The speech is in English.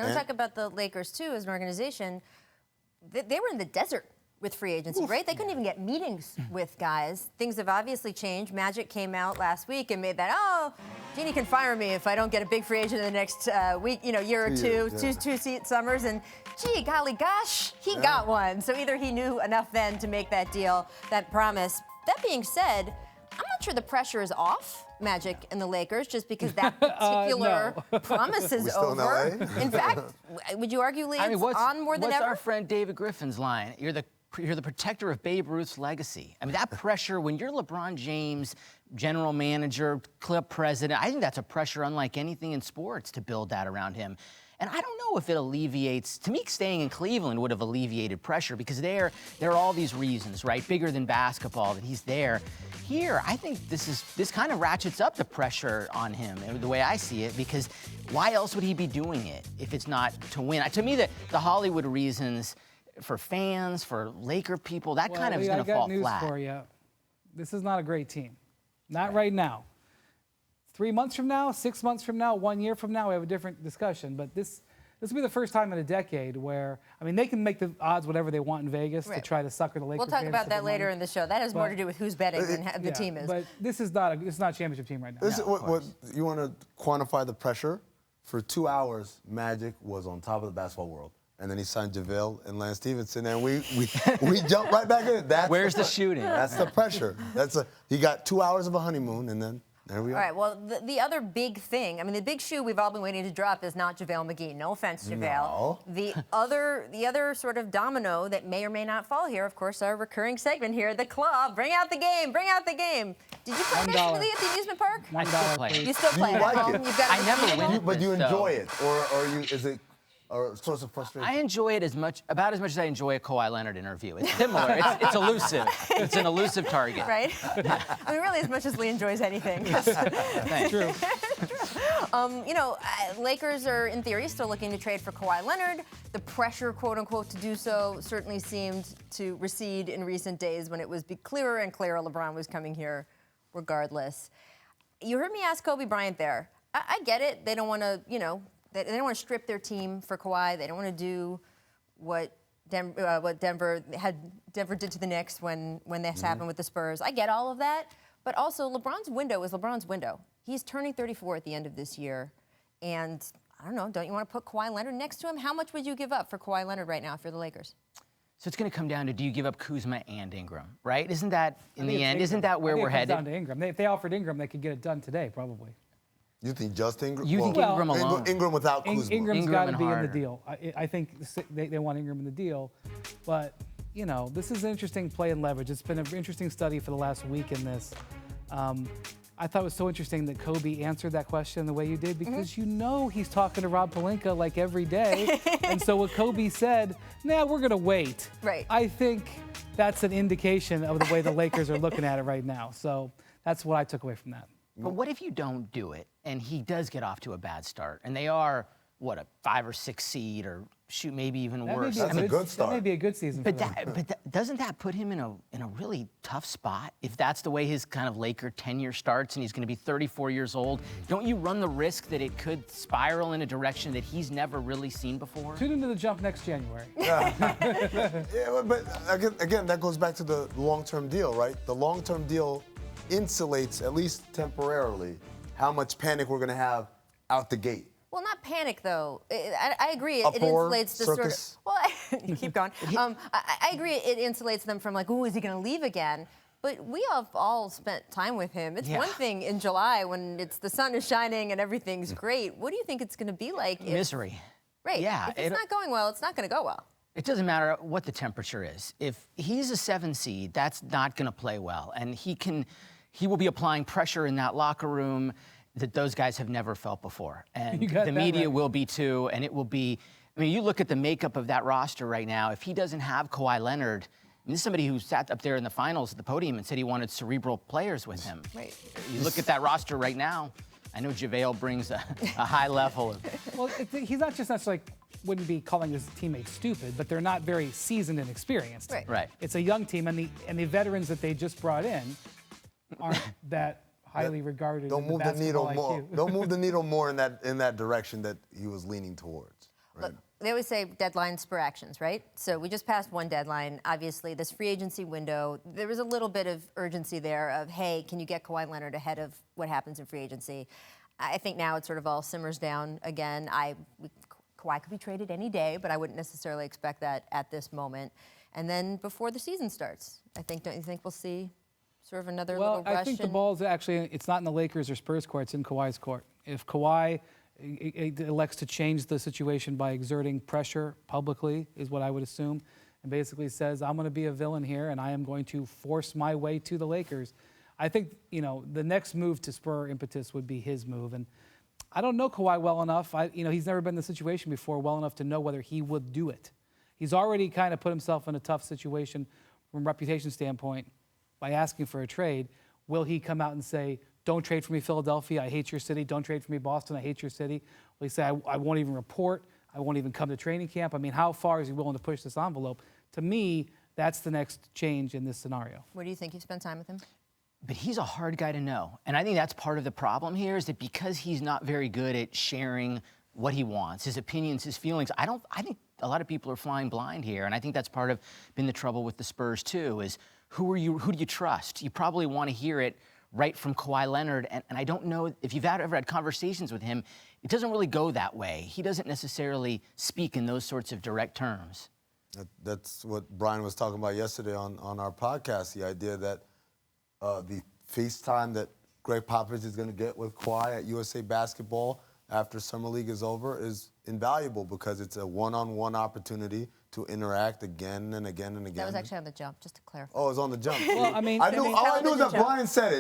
And let's talk about the Lakers, too, as an organization. They were in the desert with free agency, right? They couldn't even get meetings with guys. Things have obviously changed. Magic came out last week and made that, Jeannie can fire me if I don't get a big free agent in the next week, year or two, two summers. And gee, golly gosh, he got one. So either he knew enough then to make that deal, that promise. That being said, I'm not sure the pressure is off Magic and the Lakers just because that particular promise is over. In fact, would you argue, Lee, it's on more than ever? What's our friend David Griffin's line? You're the protector of Babe Ruth's legacy. I mean, that pressure, when you're LeBron James, general manager, club president, I think that's a pressure unlike anything in sports to build that around him. And I don't know if it alleviates, to me, staying in Cleveland would have alleviated pressure because there are all these reasons, right? Bigger than basketball, that he's there. Here, I think this kind of ratchets up the pressure on him, the way I see it, because why else would he be doing it if it's not to win? To me, the Hollywood reasons for fans, for Laker people, that kind of is going to fall flat. I got news for you. This is not a great team. Not right now. 3 months from now, 6 months from now, 1 year from now, we have a different discussion. But this will be the first time in a decade where, I mean, they can make the odds whatever they want in Vegas to try to sucker the Lakers. We'll talk about that later in the show. That has more to do with who's betting than the team is. But this is not it's not a championship team right now. What you want to quantify the pressure? For 2 hours, Magic was on top of the basketball world. And then he signed JaVale and Lance Stevenson, and we jumped right back in. Where's the shooting? That's the pressure. He got 2 hours of a honeymoon, and then there we are. All right, well, the other big thing, I mean, the big shoe we've all been waiting to drop is not JaVale McGee. No offense, JaVale. No. The other sort of domino that may or may not fall here, of course, our recurring segment here, the club. Bring out the game. Bring out the game. Did you play yesterday at the amusement park? I still play. You still play You like at it? home? You've got I never win. But you enjoy it, or is it a source of frustration? I enjoy it about as much as I enjoy a Kawhi Leonard interview. It's similar. It's elusive. It's an elusive target. Right? I mean, really, as much as Lee enjoys anything. Thanks. True. Lakers are, in theory, still looking to trade for Kawhi Leonard. The pressure, quote-unquote, to do so certainly seemed to recede in recent days when it was clearer and clearer LeBron was coming here regardless. You heard me ask Kobe Bryant there. I get it. They don't want to, they don't want to strip their team for Kawhi. They don't want to do what Denver did to the Knicks when this happened with the Spurs. I get all of that. But also, LeBron's window is LeBron's window. He's turning 34 at the end of this year. And I don't know, don't you want to put Kawhi Leonard next to him? How much would you give up for Kawhi Leonard right now if you're the Lakers? So it's going to come down to, do you give up Kuzma and Ingram, right? Isn't that, in the end, isn't that where we're headed? It comes down to Ingram. If they offered Ingram, they could get it done today, probably. You think just Ingram? You think Ingram alone? Ingram without Kuzma. Ingram's got to be in the deal. I think they want Ingram in the deal. But, this is an interesting play and leverage. It's been an interesting study for the last week in this. I thought it was so interesting that Kobe answered that question the way you did because he's talking to Rob Pelinka like every day. And so what Kobe said, we're going to wait. Right. I think that's an indication of the way the Lakers are looking at it right now. So that's what I took away from that. But what if you don't do it and he does get off to a bad start and they are, a 5 or 6 seed or shoot maybe even worse? That's a good start. That may be a good season for them. But doesn't that put him in a really tough spot if that's the way his kind of Laker tenure starts and he's going to be 34 years old? Don't you run the risk that it could spiral in a direction that he's never really seen before? Tune into The Jump next January. But again, that goes back to the long-term deal, right? The long-term deal insulates, at least temporarily, how much panic we're going to have out the gate. Well, not panic, though. I agree. It Uproar, insulates the circus. sort of... Well, you keep going. I agree it insulates them from is he going to leave again? But we have all spent time with him. It's one thing in July when the sun is shining and everything's great. What do you think it's going to be like? Misery. Right. Yeah. If it's not going well, it's not going to go well. It doesn't matter what the temperature is. If he's a 7 seed, that's not going to play well. And he will be applying pressure in that locker room that those guys have never felt before. And the media will be too, and it will be, you look at the makeup of that roster right now, if he doesn't have Kawhi Leonard, and this is somebody who sat up there in the finals at the podium and said he wanted cerebral players with him. Right. You look at that roster right now, I know JaVale brings a high level of... Well, he's not just necessarily wouldn't be calling his teammates stupid, but they're not very seasoned and experienced. Right. It's a young team, and the veterans that they just brought in aren't that highly regarded. Don't move the needle more. Don't move the needle more in that direction that he was leaning towards. Look, they always say deadlines spur actions, right? So we just passed one deadline. Obviously, this free agency window, there was a little bit of urgency there of, hey, can you get Kawhi Leonard ahead of what happens in free agency? I think now it sort of all simmers down again. Kawhi could be traded any day, but I wouldn't necessarily expect that at this moment. And then before the season starts, don't you think we'll see sort of another little rush? Well, I think the ball's actually, it's not in the Lakers or Spurs court, it's in Kawhi's court. If Kawhi elects to change the situation by exerting pressure publicly, is what I would assume, and basically says, I'm going to be a villain here and I am going to force my way to the Lakers. I think, the next move to spur impetus would be his move. And I don't know Kawhi well enough. He's never been in the situation before well enough to know whether he would do it. He's already kind of put himself in a tough situation from a reputation standpoint by asking for a trade. Will he come out and say, don't trade for me, Philadelphia, I hate your city. Don't trade for me, Boston, I hate your city. Will he say, I won't even report, I won't even come to training camp? I mean, how far is he willing to push this envelope? To me, that's the next change in this scenario. What do you think? You've spent time with him? But he's a hard guy to know. And I think that's part of the problem here is that because he's not very good at sharing what he wants, his opinions, his feelings, I think a lot of people are flying blind here. And I think that's been the trouble with the Spurs too, is who do you trust? You probably want to hear it right from Kawhi Leonard. And I don't know if you've ever had conversations with him, it doesn't really go that way. He doesn't necessarily speak in those sorts of direct terms. That's what Brian was talking about yesterday on our podcast, the idea that the FaceTime that Greg Popovich is going to get with Kawhi at USA Basketball after Summer League is over is invaluable because it's a one-on-one opportunity to interact again and again and again. That was actually on the jump, just to clarify. Oh, it was on the jump. Well, I mean, all I knew is that Brian said it.